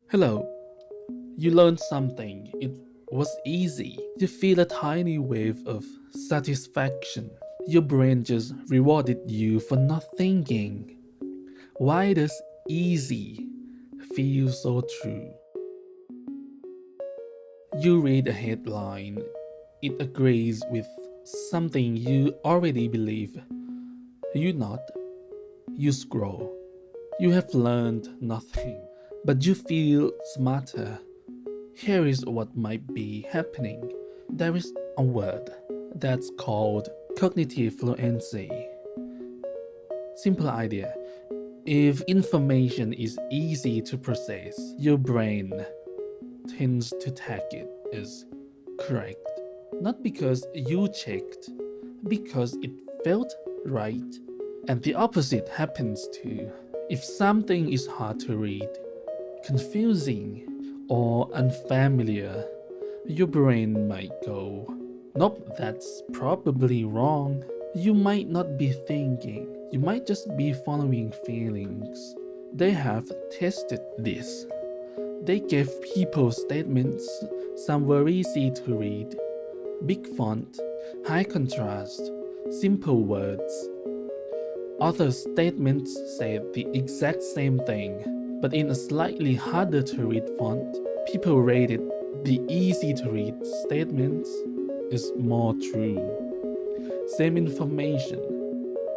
Hello, you learned something. It was easy. You feel a tiny wave of satisfaction. Your brain just rewarded you for not thinking. Why does easy feel so true? You read a headline, it agrees with something you already believe. You nod, you scroll. You have learned nothing, but you feel smarter. Here is what might be happening. There is a word that's called cognitive fluency. Simple idea. If information is easy to process, your brain tends to tag it as correct. Not because you checked, because it felt right. And the opposite happens too. If something is hard to read, confusing, or unfamiliar, your brain might go, nope, that's probably wrong. You might not be thinking, you might just be following feelings. They have tested this. They gave people statements, some were easy to read, big font, high contrast, simple words. Other statements say the exact same thing, but in a slightly harder to read font. People rated the easy to read statements is more true. Same information,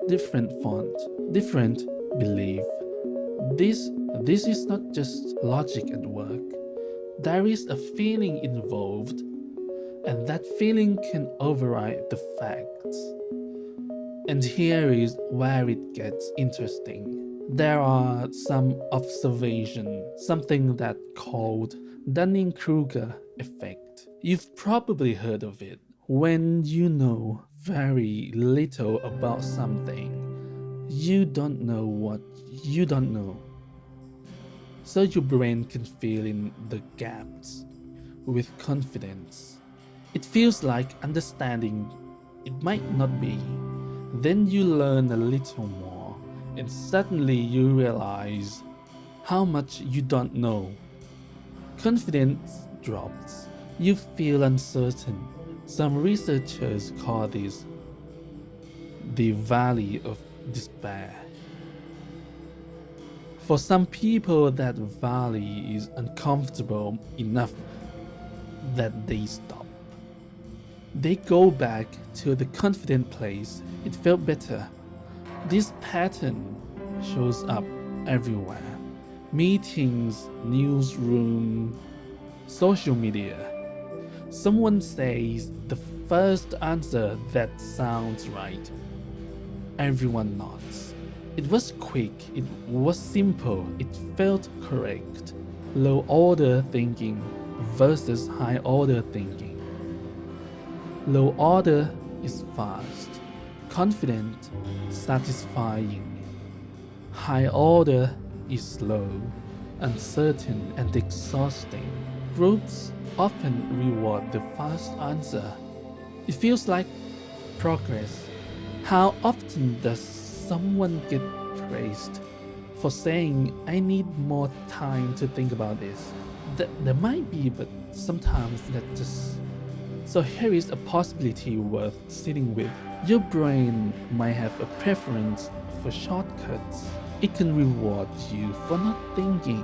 different font, different belief. This is not just logic at work. There is a feeling involved, and that feeling can override the facts. And here is where it gets interesting. There are some observations, something that called Dunning-Kruger effect. You've probably heard of it. When you know very little about something, you don't know what you don't know. So your brain can fill in the gaps with confidence. It feels like understanding it might not be. Then you learn a little more, and suddenly you realize how much you don't know. Confidence drops. You feel uncertain. Some researchers call this the valley of despair. For some people, that valley is uncomfortable enough that they stop. They go back to the confident place. It felt better. This pattern shows up everywhere. Meetings, newsroom, social media. Someone says the first answer that sounds right. Everyone nods. It was quick, it was simple, it felt correct. Low order thinking versus high order thinking. Low order is fast, confident, satisfying. High order is slow, uncertain, and exhausting. Groups often reward the fast answer. It feels like progress. How often does someone get praised for saying, I need more time to think about this? There might be, but sometimes that's just. So here is a possibility worth sitting with. Your brain might have a preference for shortcuts. It can reward you for not thinking,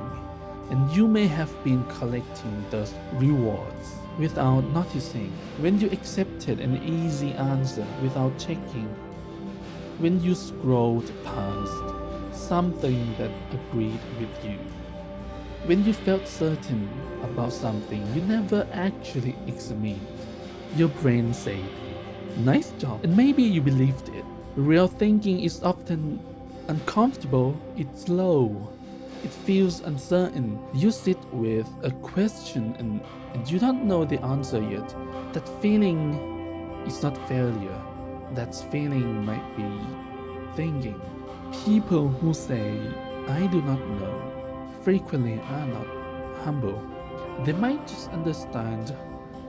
and you may have been collecting those rewards without noticing. When you accepted an easy answer without checking, when you scrolled past something that agreed with you, when you felt certain about something you never actually examined, your brain said, nice job, and maybe you believed it. Real thinking is often uncomfortable, it's slow, it feels uncertain. You sit with a question and you don't know the answer yet. That feeling is not failure. That feeling might be thinking. People who say, I do not know, frequently are not humble. They might just understand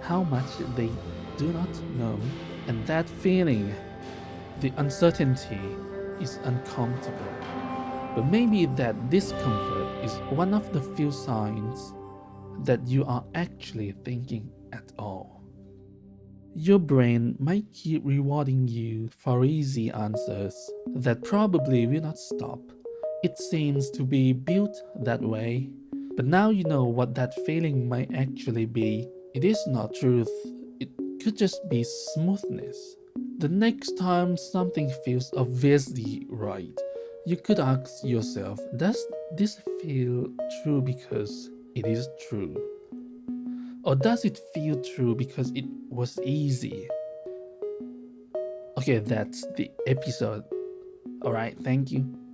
how much they do not know, and that feeling, the uncertainty, is uncomfortable. But maybe that discomfort is one of the few signs that you are actually thinking at all. Your brain might keep rewarding you for easy answers that probably will not stop. It seems to be built that way. But now you know what that feeling might actually be. It is not truth, it could just be smoothness. The next time something feels obviously right, you could ask yourself, does this feel true because it is true? Or does it feel true because it was easy? Okay, that's the episode. Alright, thank you.